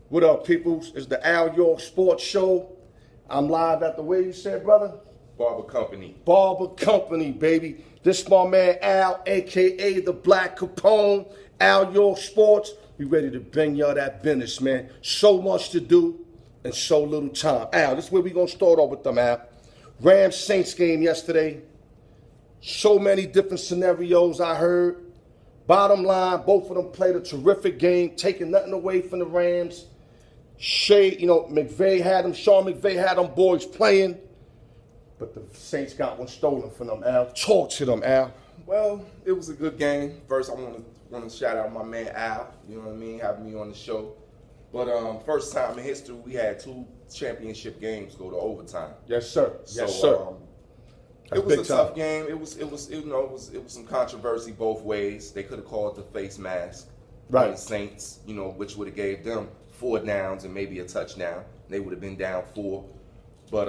What up, peoples? It's the Alyork Sports Show. I'm live at the way you said, brother? Barber Company. Barber Company, baby. This my man Al, a.k.a. the Black Capone, Alyork Sports. We ready to bring y'all that business, man. So much to do and so little time. Al, this is where we going to start off with them, Al. Rams-Saints game yesterday. So many different scenarios I heard. Bottom line, both of them played a terrific game, taking nothing away from the Rams. Sean McVay had them boys playing, but the Saints got one stolen from them, Al. Talk to them, Al. Well, it was a good game. First, I want to shout out my man Al, you know what I mean, having me on the show. But first time in history, we had 2 championship games go to overtime. Yes, sir. Yes, sir. It was a tough game. It was some controversy both ways. They could have called the face mask on the Saints, which would have gave them 4 downs and maybe a touchdown. They would have been down 4. But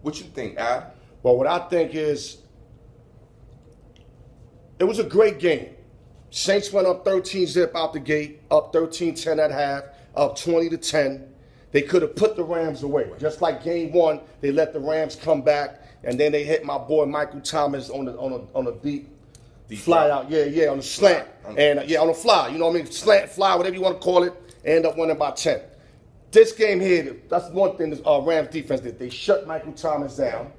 what you think, Al? Well, what I think is it was a great game. Saints went up 13-0 out the gate, up 13-10 at half, up 20-10. They could have put the Rams away. Just like game 1, they let the Rams come back. And then they hit my boy Michael Thomas on a deep fly out. Yeah, on the slant. And on the fly. You know what I mean? Slant, fly, whatever you want to call it. End up winning by 10. This game here, that's one thing the Rams defense did. They shut Michael Thomas down.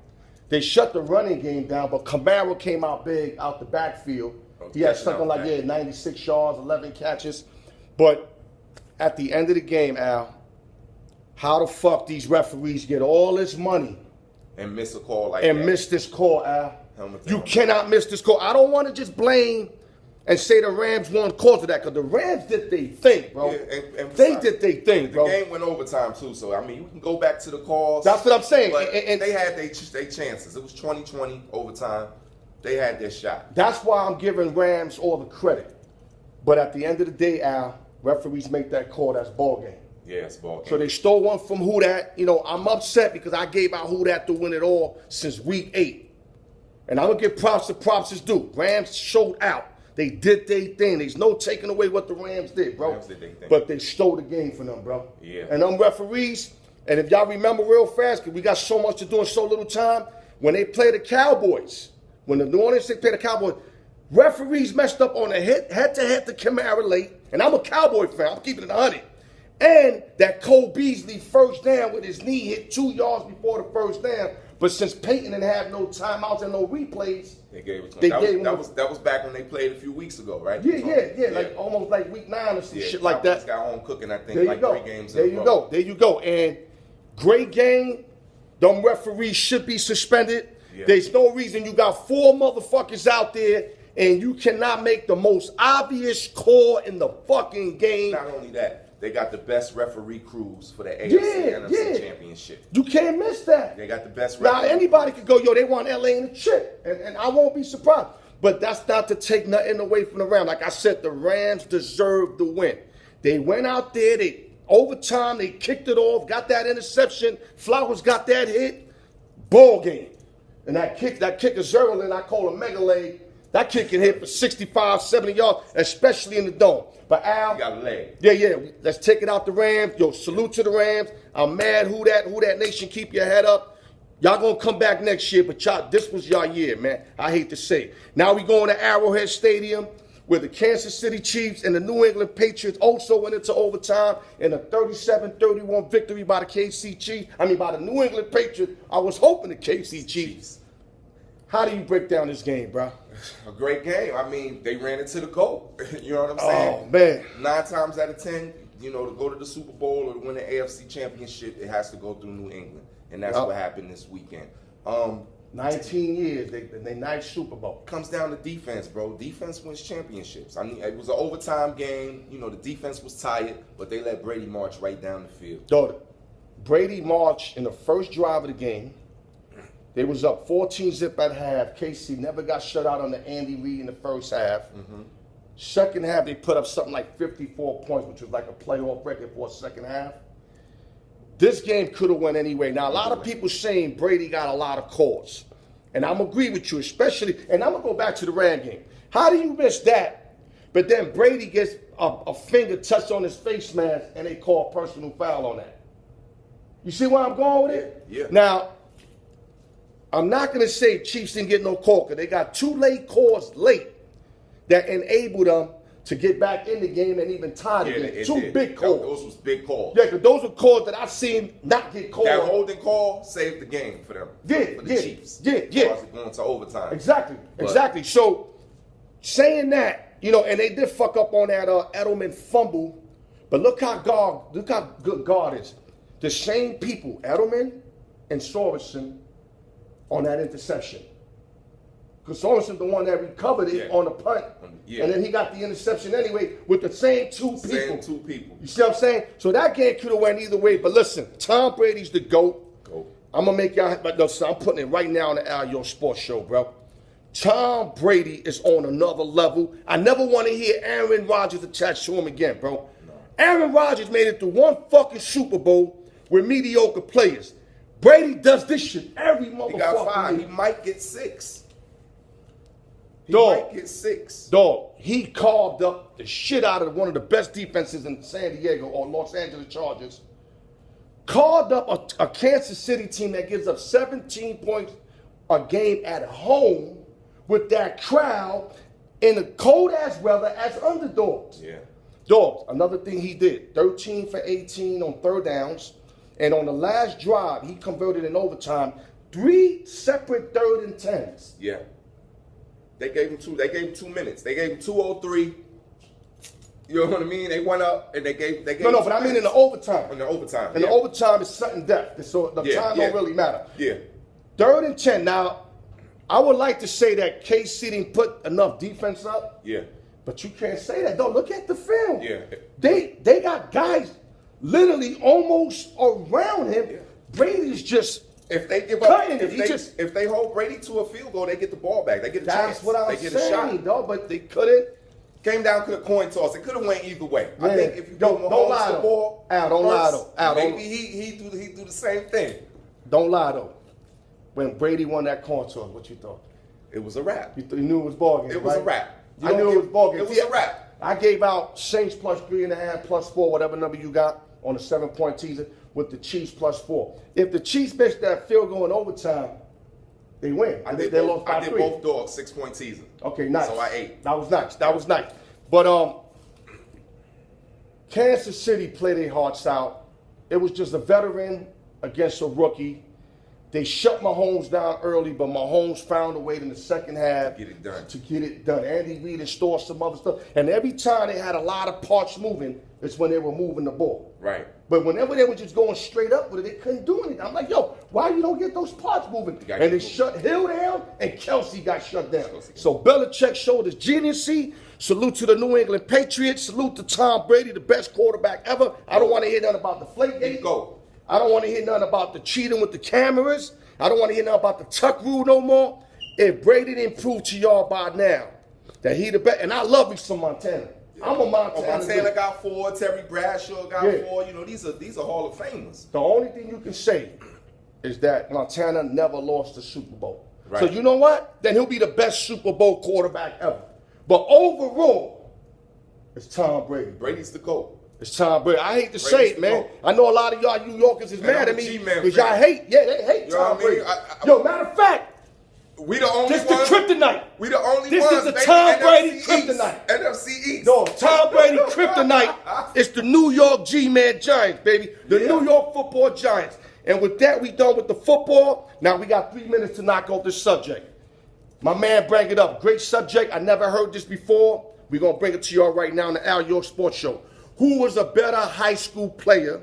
They shut the running game down, but Camaro came out big out the backfield. He had something like 96 yards, 11 catches. But at the end of the game, Al, how the fuck these referees get all this money and miss a call like that? And miss this call, Al. You cannot miss this call. I don't want to just blame and say the Rams won cause of that, because the Rams did their thing, bro. Yeah, and they did their thing, bro. The game went overtime, too, so, I mean, you can go back to the calls. That's what I'm saying. But and they had their chances. It was 20-20 overtime. They had their shot. That's why I'm giving Rams all the credit. But at the end of the day, Al, referees make that call. That's ball game. Yeah, it's ball game. So they stole one from Who Dat. I'm upset because I gave out Who Dat to win it all since week 8. And I'm going to give props to props is due. Rams showed out. They did their thing. There's no taking away what the Rams did, bro. Rams did their thing. But they stole the game from them, bro. Yeah. And them referees, and if y'all remember real fast, because we got so much to do in so little time, when they play the Cowboys, when the New Orleans Saints play the Cowboys, referees messed up on a head-to-head to Kamara late. And I'm a Cowboy fan. I'm keeping it 100. And that Cole Beasley first down with his knee hit 2 yards before the first down. But since Peyton didn't have no timeouts and no replays, they gave it to him. That was back when they played a few weeks ago, right? Yeah. Like almost like week 9 or some shit like that. Got home cooking, I think, there like 3 games in a row. There you go. And great game. Them referees should be suspended. Yeah. There's no reason you got 4 motherfuckers out there and you cannot make the most obvious call in the fucking game. Not only that, they got the best referee crews for the AFC and NFC championship. You can't miss that. They got the best referee. Now, anybody could go, they want LA in the chip. And I won't be surprised. But that's not to take nothing away from the Rams. Like I said, the Rams deserve the win. They went out there, overtime, they kicked it off, got that interception. Flowers got that hit. Ball game. And that kick is Zerlin, I call a mega leg. That kick can hit for 65, 70 yards, especially in the dome. But Al, you got a leg. Yeah. Let's take it out the Rams. Yo, salute to the Rams. I'm mad. Who that nation? Keep your head up. Y'all gonna come back next year, but this was y'all year, man. I hate to say it. Now we going to Arrowhead Stadium, where the Kansas City Chiefs and the New England Patriots also went into overtime in a 37-31 victory by the by the New England Patriots. I was hoping the KC Chiefs. How do you break down this game, bro? A great game. I mean, they ran into the goal. You know what I'm saying? Oh, man. 9 times out of 10, to go to the Super Bowl or to win the AFC championship, it has to go through New England. And that's what happened this weekend. 19 years, they nice Super Bowl. Comes down to defense, bro. Defense wins championships. I mean, it was an overtime game. The defense was tired, but they let Brady march right down the field. Brady marched in the first drive of the game. They was up 14-0 at half. KC never got shut out under Andy Reid in the first half. Mm-hmm. Second half, they put up something like 54 points, which was like a playoff record for a second half. This game could have went anyway. Now, a lot of people saying Brady got a lot of calls. And I'm agree with you, especially, and I'm going to go back to the Ram game. How do you miss that? But then Brady gets a finger touched on his face mask and they call personal foul on that. You see where I'm going with it? Yeah. Now, I'm not going to say Chiefs didn't get no call because they got 2 late calls late that enabled them to get back in the game and even tie the game. 2 big calls. Those was big calls. Yeah, because those were calls that I've seen not get called. That holding call saved the game for them. For the Chiefs. Yeah. Going to overtime. Exactly. So, saying that, you know, and they did fuck up on that Edelman fumble, but look how good God is. The same people, Edelman and Sorensen, on that interception. Because Sorensen's the one that recovered it on the punt. And then he got the interception anyway with the same 2 people. Same 2 people. You see what I'm saying? So that game could have went either way. But listen, Tom Brady's the GOAT. I'm going to make y'all, but no, so I'm putting it right now on the Alyork Sports Show, bro. Tom Brady is on another level. I never want to hear Aaron Rodgers attached to him again, bro. No. Aaron Rodgers made it through 1 fucking Super Bowl with mediocre players. Brady does this shit every motherfucker. He got 5. He might get 6. Dog, might get 6. Dog, he carved up the shit out of one of the best defenses in San Diego or Los Angeles Chargers. Carved up a Kansas City team that gives up 17 points a game at home with that crowd in the cold-ass weather as underdogs. Yeah. Dogs, another thing he did, 13 for 18 on 3rd downs. And on the last drive, he converted in overtime 3 separate 3rd and 10s. Yeah. They gave him 2. They gave him 2 minutes. They gave him 2:03. You know what I mean? They went up and they gave. No, but I mean in the overtime. In the overtime. In the overtime is sudden death, so the time don't really matter. Yeah. 3rd and 10. Now, I would like to say that KC didn't put enough defense up. Yeah. But you can't say that. Don't look at the film. Yeah. They got guys literally almost around him. Yeah. Brady's just. If they give up, if they hold Brady to a field goal, they get the ball back. They get a chance. That's what I'm saying, a shot. Though, but they couldn't. Came down to a coin toss. It could have went either way. Yeah. I think if you don't lie the ball, don't lie though. Maybe he do the same thing. Don't lie though. When Brady won that coin toss, what you thought? It was a wrap. You knew it was ball game. It was right? a wrap. I knew it was ball game. It was a wrap. I gave out Saints plus 3.5 plus 4, whatever number you got on a 7-point teaser with the Chiefs plus 4. If the Chiefs missed that field goal in overtime, they win. They lost by 3. I did both dogs 6-point teaser. Okay, nice. So I ate. That was nice. But Kansas City played their hearts out. It was just a veteran against a rookie. They shut Mahomes down early, but Mahomes found a way in the second half to get it done. Andy Reid installed some other stuff. And every time they had a lot of parts moving, it's when they were moving the ball. Right. But whenever they were just going straight up with it, they couldn't do anything. I'm like, yo, why you don't get those parts moving? And they shut Hill down, and Kelsey got shut down. So Belichick showed his geniusy. Salute to the New England Patriots. Salute to Tom Brady, the best quarterback ever. I don't want to hear nothing about the Flakegate. I don't want to hear nothing about the cheating with the cameras. I don't want to hear nothing about the tuck rule no more. If Brady didn't prove to y'all by now that he the best, and I love me some Montana. I'm a Montana. Montana got 4. Terry Bradshaw got 4. You know, these are Hall of Famers. The only thing you can say is that Montana never lost a Super Bowl. Right. So you know what? Then he'll be the best Super Bowl quarterback ever. But overall, it's Tom Brady. Brady's the GOAT. It's Tom Brady. I hate to say it, man. I know a lot of y'all New Yorkers is mad at me because y'all hate. Yeah, they hate Tom Brady. Yo, matter of fact, we the only this ones. This the kryptonite. We the only this ones. This is the Tom Brady kryptonite. NFC East. No, Tom Brady kryptonite. It's the New York G-Man Giants, baby. The New York Football Giants. And with that, we done with the football. Now we got 3 minutes to knock off this subject. My man bring it up. Great subject. I never heard this before. We're going to bring it to y'all right now on the Alyork Sports Show. Who was a better high school player,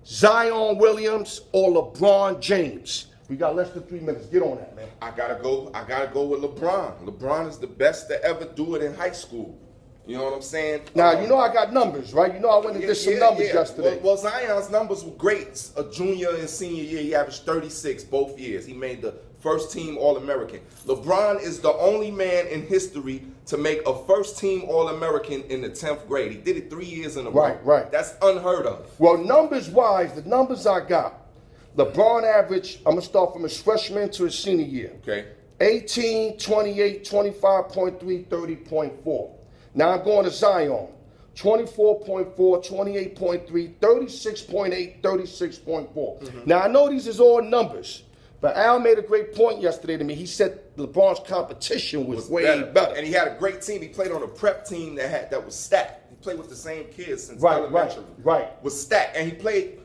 Zion Williams or LeBron James? We got less than 3 minutes. Get on that, man. I gotta go with LeBron. LeBron is the best to ever do it in high school. You know what I'm saying? Now, you know I got numbers, right? You know I went and did some numbers yesterday. Well, Zion's numbers were great. A junior and senior year, he averaged 36 both years. He made the first-team All-American. LeBron is the only man in history to make a first-team All-American in the 10th grade. He did it 3 years in a row. Right. That's unheard of. Well, numbers-wise, the numbers I got, LeBron averaged, I'm going to start from his freshman to his senior year. Okay. 18, 28, 25.3, 30.4. Now I'm going to Zion. 24.4, 28.3, 36.8, 36.4. Now, I know these is all numbers, but Al made a great point yesterday to me. He said LeBron's competition was way better. And he had a great team. He played on a prep team that was stacked. He played with the same kids since elementary. Right. Was stacked. And he played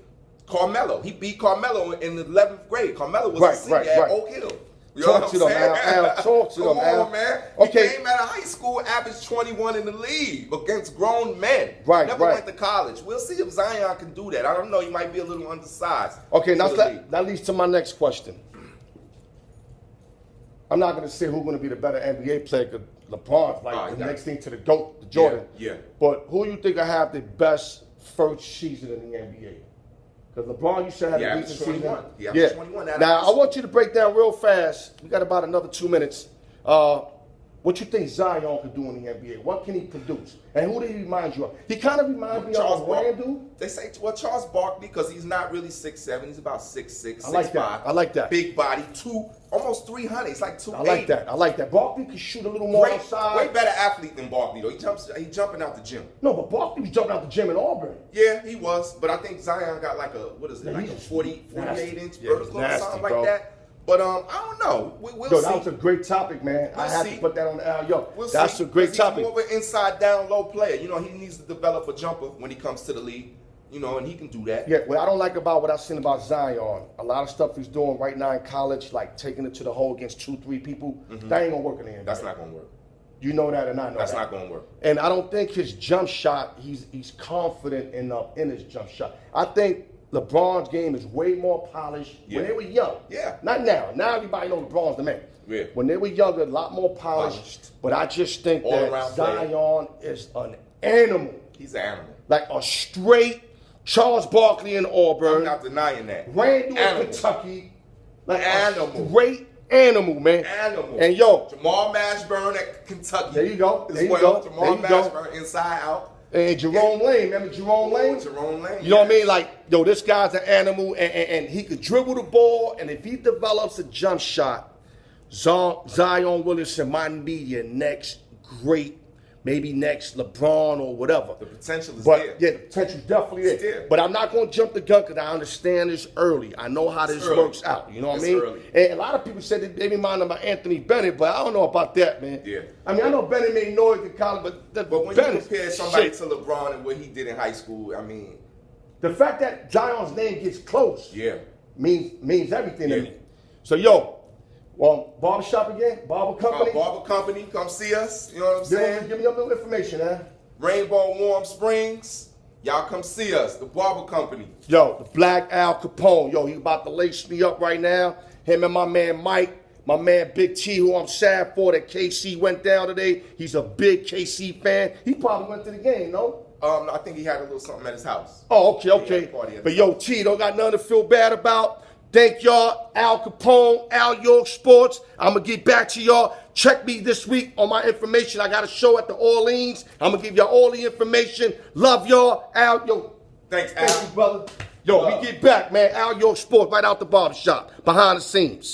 Carmelo. He beat Carmelo in the 11th grade. Carmelo was a senior at Oak Hill. You know talk to them, Al. Talk to them, Al. Come on, man. Okay. He came out of high school, averaged 21 in the league against grown men. Never went to college. We'll see if Zion can do that. I don't know. He might be a little undersized. Okay, now that leads to my next question. I'm not going to say who's going to be the better NBA player because LeBron's like the next thing to the GOAT, the Jordan. Yeah. But who you think will have the best first season in the NBA? Because LeBron, you said, had a decent season. Yeah. 21. Now, I want you to break down real fast. We got about another 2 minutes. What you think Zion could do in the NBA? What can he produce? And who did he remind you of? He kind of reminds me of a Randall. They say, Charles Barkley, because he's not really 6'7". He's about 6'6", 6'5". I like that. Big body, almost 300. He's like 280. I like that. Barkley could shoot a little more outside. Way better athlete than Barkley, though. He's jumping out the gym. No, but Barkley was jumping out the gym in Auburn. Yeah, he was. But I think Zion got like a 48-inch vertical or something like that. But I don't know. We'll see. That was a great topic, man. I had to put that on Alyork. That's a great topic. He's more of an inside down low player. You know, he needs to develop a jumper when he comes to the league. You know, and he can do that. Yeah, what I don't like about what I've seen about Zion, a lot of stuff he's doing right now in college, like taking it to the hole against 2-3 people, that ain't gonna work in the NBA. That's not gonna work. You know that and I know That's that. not gonna work. And I don't think his jump shot, he's confident enough in his jump shot. I think LeBron's game is way more polished when they were young. Yeah. Not now. Now everybody knows LeBron's the man. Yeah. When they were younger, a lot more polished. But I just think that Zion is an animal. He's an animal. Like a straight Charles Barkley in Auburn. I'm not denying that. Randall in Kentucky. Like animal. A great animal, man. Animal. And yo. Jamal Mashburn at Kentucky. There you go. Jamal Mashburn inside out. And Jerome Lane, remember Jerome Lane? Jerome Lane. You know what I mean? Like, yo, this guy's an animal, and he could dribble the ball, and if he develops a jump shot, Zion Williamson might be your next great, maybe next LeBron or whatever. The potential is there. Yeah, the potential is definitely there. But I'm not going to jump the gun because I understand this early. I know how this works out. You know what I mean? Early. And a lot of people said that they remind them of Anthony Bennett, but I don't know about that, man. Yeah. I mean, I know Bennett made noise in college, but when Bennett, you compare somebody to LeBron and what he did in high school, I mean, the fact that Zion's name gets close, means everything to me. So, yo. Well, barbershop again? Barber Company? Barber Company, come see us. You know what I'm saying? Give me a little information, huh? Rainbow Warm Springs. Y'all come see us, the Barber Company. Yo, the Black Al Capone. Yo, he about to lace me up right now. Him and my man Mike, my man Big T, who I'm sad for that KC went down today. He's a big KC fan. He probably went to the game, no? I think he had a little something at his house. Oh, okay. But yo, T, don't got nothing to feel bad about. Thank y'all, Al Capone, Alyork Sports. I'm going to get back to y'all. Check me this week on my information. I got a show at the Orleans. I'm going to give y'all all the information. Love y'all. Al, yo. Thanks, Al. Thank you, brother. Yo, we get back, man. Alyork Sports right out the barbershop, behind the scenes.